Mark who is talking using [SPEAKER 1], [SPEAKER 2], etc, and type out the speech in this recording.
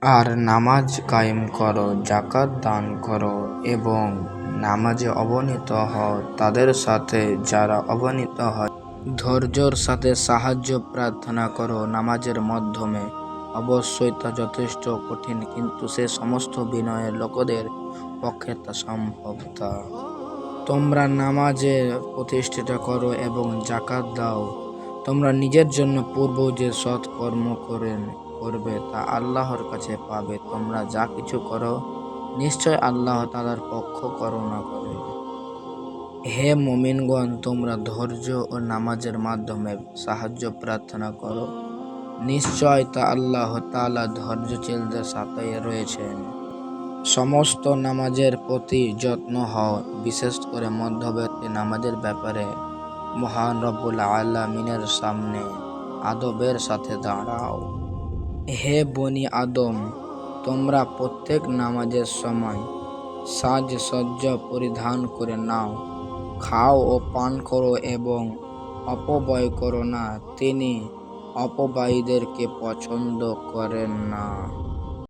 [SPEAKER 1] আর নামাজ কায়েম করো, যাকাত দান করো এবং নামাজে অবনীত হও তাদের সাথে যারা অবনীত হয়। ধৈর্যের সাথে সাহায্য প্রার্থনা করো নামাজের মাধ্যমে। অবশ্যই তা যথেষ্ট কঠিন, কিন্তু সে সমস্ত বিনয়ের লোকদের পক্ষে তা সম্ভব। তোমরা নামাজে প্রতিষ্ঠিত করো এবং যাকাত দাও। তোমরা নিজের জন্য পূর্ব যে সৎ কর্ম করবে তা আল্লাহর কাছে পাবে। তোমরা যা কিছু করো নিশ্চয় আল্লাহ তাআলার পক্ষ করুণা করে। হে মুমিনগণ, তোমরা ধৈর্য ও নামাজের মাধ্যমে সাহায্য প্রার্থনা করো। নিশ্চয় তা আল্লাহ তাআলা ধৈর্যশীলদের সাথে রয়েছেন। সমস্ত নামাজের প্রতি যত্ন হও, বিশেষ করে মধ্যবর্তী নামাজের ব্যাপারে মহান রব্বুল আলামিনের সামনে আদবের সাথে দাঁড়াও। হে বনি আদম, তোমরা প্রত্যেক নামাজের সময় সাজসজ্জা পরিধান করে নাও, খাও ও পান করো এবং অপব্যয় করো না। তিনি অপব্যয়ীদেরকে পছন্দ করেন না।